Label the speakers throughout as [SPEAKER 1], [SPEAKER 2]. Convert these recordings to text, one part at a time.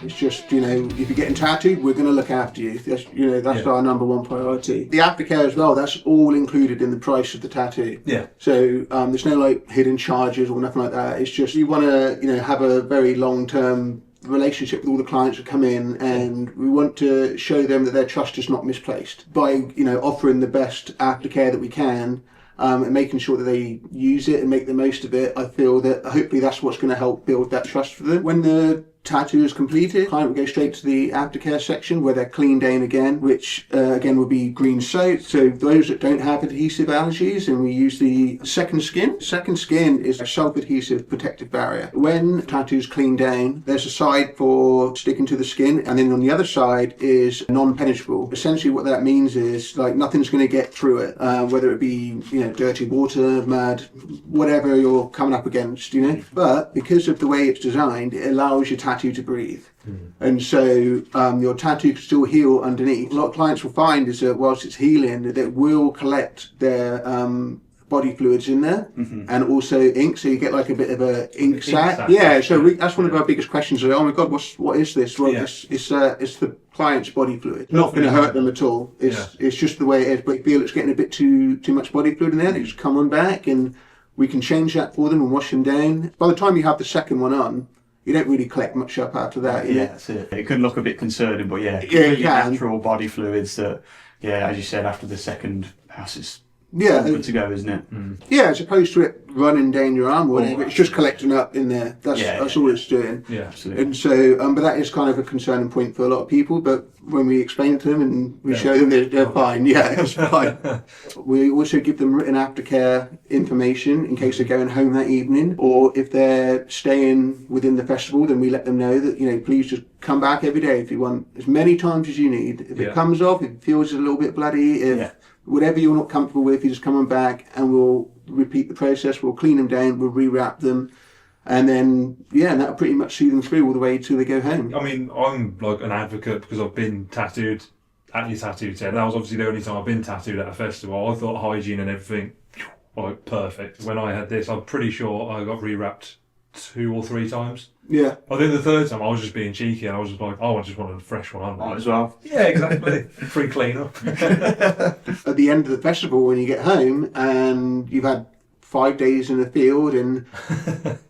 [SPEAKER 1] It's just, if you're getting tattooed, we're going to look after you. That's our number one priority. The aftercare as well, that's all included in the price of the tattoo.
[SPEAKER 2] Yeah.
[SPEAKER 1] So there's no hidden charges or nothing like that. It's just you want to, have a very long-term relationship with all the clients that come in, and we want to show them that their trust is not misplaced by, offering the best aftercare that we can. And making sure that they use it and make the most of it. I feel that hopefully that's what's going to help build that trust for them. When the tattoo is completed, the client will go straight to the aftercare section where they're cleaned down again, which again will be green soap. So those that don't have adhesive allergies, and we use the second skin. Second skin is a self-adhesive protective barrier. When tattoos clean down, there's a side for sticking to the skin, and then on the other side is non-penetrable. Essentially what that means is nothing's going to get through it, whether it be dirty water, mud, whatever you're coming up against, But because of the way it's designed, it allows your tattoo to breathe. And so your tattoo can still heal underneath. A lot of clients will find is that whilst it's healing, that it will collect their body fluids in there, and also ink, so you get a bit of a ink sac. Yeah, so that's one of our biggest questions. Oh my God, what is this? Well, it's the client's body fluid. It's not going to hurt them at all. It's just the way it is. But if you feel it's getting a bit too much body fluid in there, they just come on back, and we can change that for them and wash them down. By the time you have the second one on, you don't really collect much up after that.
[SPEAKER 3] That's it. It can look a bit concerning, but natural body fluids that, as you said, after the second pass, it's good to go, isn't it?
[SPEAKER 1] Yeah, as opposed to it running down your arm or whatever, it's just collecting up in there. That's all it's doing.
[SPEAKER 2] Yeah, absolutely.
[SPEAKER 1] And so, but that is kind of a concerning point for a lot of people. But when we explain it to them and we show them, they're fine. Yeah, it's fine. We also give them written aftercare information in case they're going home that evening, or if they're staying within the festival, then we let them know that please just come back every day if you want, as many times as you need. If it comes off, if it feels a little bit bloody, whatever you're not comfortable with, you just come on back and we'll repeat the process. We'll clean them down, we'll rewrap them, and then and that'll pretty much see them through all the way till they go home.
[SPEAKER 2] I mean, I'm an advocate because I've been tattooed at your tattoo tent. That was obviously the only time I've been tattooed at a festival. I thought hygiene and everything perfect. When I had this, I'm pretty sure I got rewrapped 2 or 3 times.
[SPEAKER 1] Yeah.
[SPEAKER 2] I think the third time I was just being cheeky and I was just I just wanted a fresh one on.
[SPEAKER 3] Might as well.
[SPEAKER 2] Yeah, exactly. Free clean up.
[SPEAKER 1] At the end of the festival, when you get home and you've had 5 days in the field and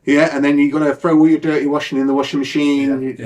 [SPEAKER 1] and then you've got to throw all your dirty washing in the washing machine. You've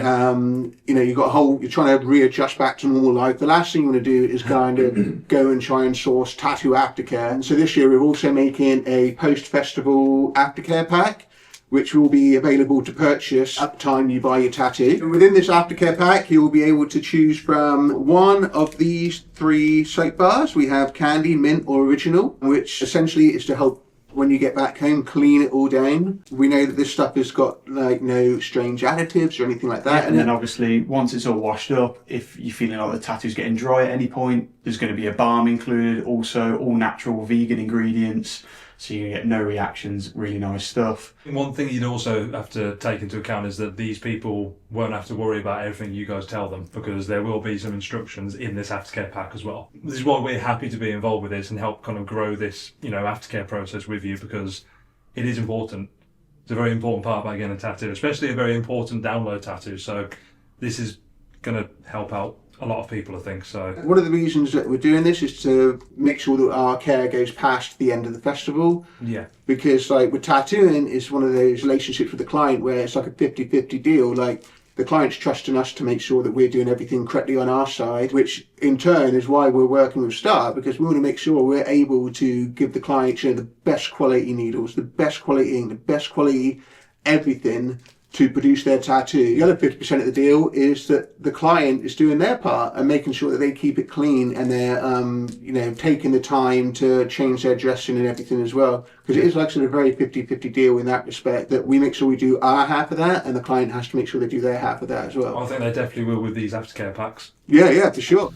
[SPEAKER 1] got you're trying to readjust back to normal life. The last thing you want to do is kind of go and try and source tattoo aftercare. And so this year we're also making a post-festival aftercare pack, which will be available to purchase at the time you buy your tattoo. And within this aftercare pack, you will be able to choose from one of these 3 soap bars. We have Candy, Mint or Original, which essentially is to help when you get back home, clean it all down. We know that this stuff has got no strange additives or anything like that.
[SPEAKER 3] And then obviously, once it's all washed up, if you're feeling like the tattoo's getting dry at any point, there's going to be a balm included, also all natural vegan ingredients. So you get no reactions, really nice stuff.
[SPEAKER 2] One thing you'd also have to take into account is that these people won't have to worry about everything you guys tell them, because there will be some instructions in this aftercare pack as well. This is why we're happy to be involved with this and help kind of grow this, aftercare process with you, because it is important. It's a very important part about getting a tattoo, especially a very important download tattoo. So this is going to help out a lot of people, I think. So
[SPEAKER 1] one of the reasons that we're doing this is to make sure that our care goes past the end of the festival.
[SPEAKER 2] Yeah.
[SPEAKER 1] Because with tattooing, it's one of those relationships with the client where it's like a 50-50 deal. The client's trusting us to make sure that we're doing everything correctly on our side, which in turn is why we're working with Starr, because we want to make sure we're able to give the client the best quality needles, the best quality ink, the best quality everything to produce their tattoo. The other 50% of the deal is that the client is doing their part and making sure that they keep it clean, and they're taking the time to change their dressing and everything as well. Because it is a very 50-50 deal in that respect, that we make sure we do our half of that and the client has to make sure they do their half of that as well.
[SPEAKER 2] I think they definitely will with these aftercare packs.
[SPEAKER 1] Yeah, for sure.